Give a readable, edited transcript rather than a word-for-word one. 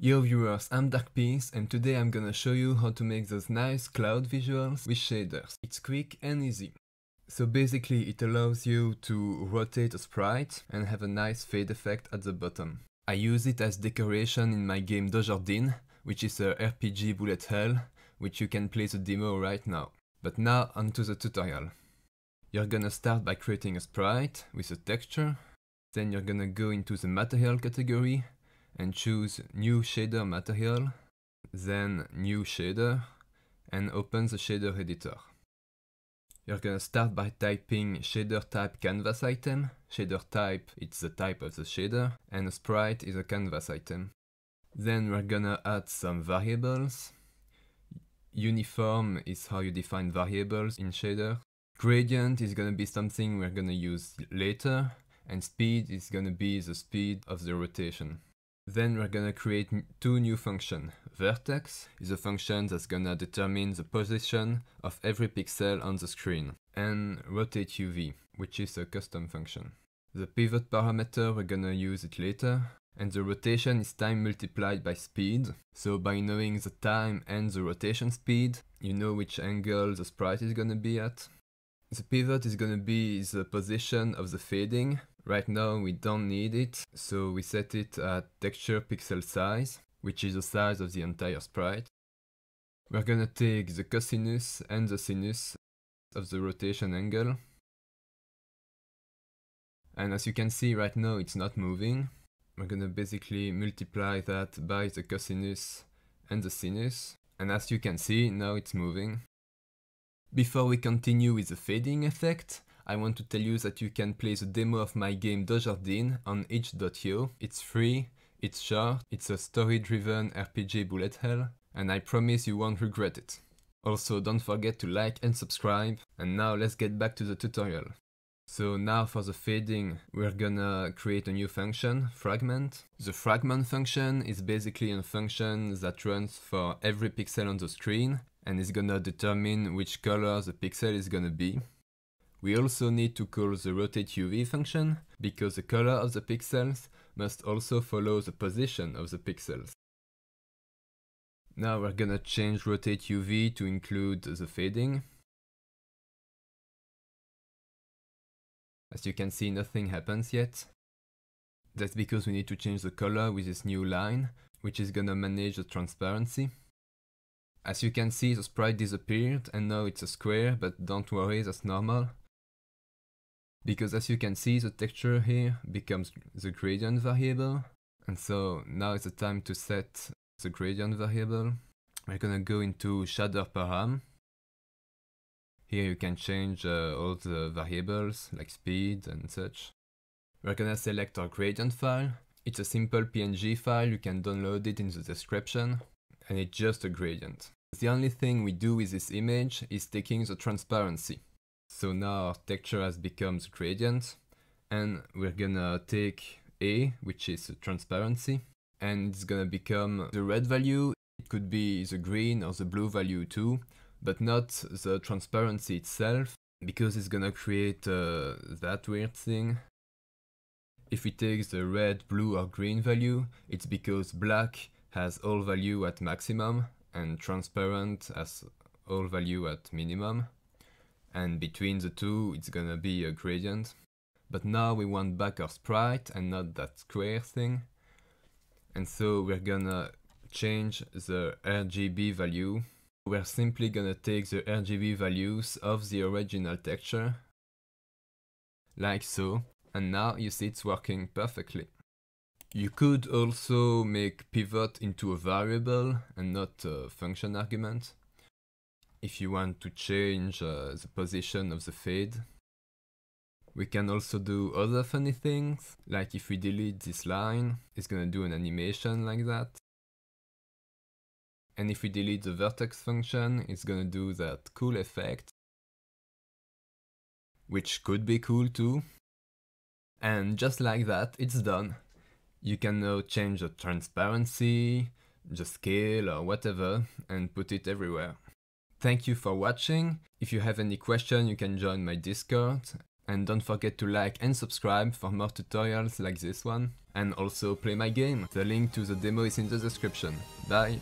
Yo viewers, I'm DarkPeace and today I'm gonna show you how to make those nice cloud visuals with shaders. It's quick and easy. So basically it allows you to rotate a sprite and have a nice fade effect at the bottom. I use it as decoration in my game Dojordin, which is a RPG bullet hell, which you can play the demo right now. But now onto the tutorial. You're gonna start by creating a sprite with a texture, then you're gonna go into the material category and choose new shader material, then new shader, and open the shader editor. You're gonna start by typing shader type canvas item. Shader type, it's the type of the shader, and a sprite is a canvas item. Then we're gonna add some variables. Uniform is how you define variables in shader. Gradient is gonna be something we're gonna use later, and speed is gonna be the speed of the rotation. Then we're gonna create two new functions. Vertex is a function that's gonna determine the position of every pixel on the screen. And rotate UV, which is a custom function. The pivot parameter, we're gonna use it later. And the rotation is time multiplied by speed. So by knowing the time and the rotation speed, you know which angle the sprite is gonna be at. The pivot is gonna be the position of the fading. Right now we don't need it, so we set it at texture pixel size, which is the size of the entire sprite. We're gonna take the cosinus and the sinus of the rotation angle. And as you can see right now it's not moving. We're gonna basically multiply that by the cosinus and the sinus. And as you can see, now it's moving. Before we continue with the fading effect, I want to tell you that you can play the demo of my game Dojordin on itch.io. It's free, it's short, it's a story-driven RPG bullet hell, and I promise you won't regret it. Also, don't forget to like and subscribe, and now let's get back to the tutorial. So now for the fading, we're gonna create a new function, fragment. The fragment function is basically a function that runs for every pixel on the screen, and is gonna determine which color the pixel is gonna be. We also need to call the rotate UV function, because the color of the pixels must also follow the position of the pixels. Now we're gonna change rotate UV to include the fading. As you can see, nothing happens yet. That's because we need to change the color with this new line, which is gonna manage the transparency. As you can see, the sprite disappeared and now it's a square, but don't worry, that's normal. Because as you can see, the texture here becomes the gradient variable. And so now it's the time to set the gradient variable. We're gonna go into shader param. Here you can change all the variables like speed and such. We're gonna select our gradient file. It's a simple PNG file, you can download it in the description. And it's just a gradient. The only thing we do with this image is taking the transparency. So now our texture has become the gradient, and we're gonna take A, which is the transparency, and it's gonna become the red value. It could be the green or the blue value too, but not the transparency itself, because it's gonna create that weird thing. If we take the red, blue or green value, it's because black has all value at maximum, and transparent has all value at minimum. And between the two it's gonna be a gradient. But now we want back our sprite and not that square thing. And so we're gonna change the RGB value. We're simply gonna take the RGB values of the original texture, like so, and now you see it's working perfectly. You could also make pivot into a variable and not a function argument, if you want to change the position of the fade. We can also do other funny things, like if we delete this line, it's gonna do an animation like that. And if we delete the vertex function, it's gonna do that cool effect, which could be cool too. And just like that, it's done. You can now change the transparency, the scale or whatever, and put it everywhere. Thank you for watching. If you have any question, you can join my Discord. And don't forget to like and subscribe for more tutorials like this one. And also play my game. The link to the demo is in the description. Bye!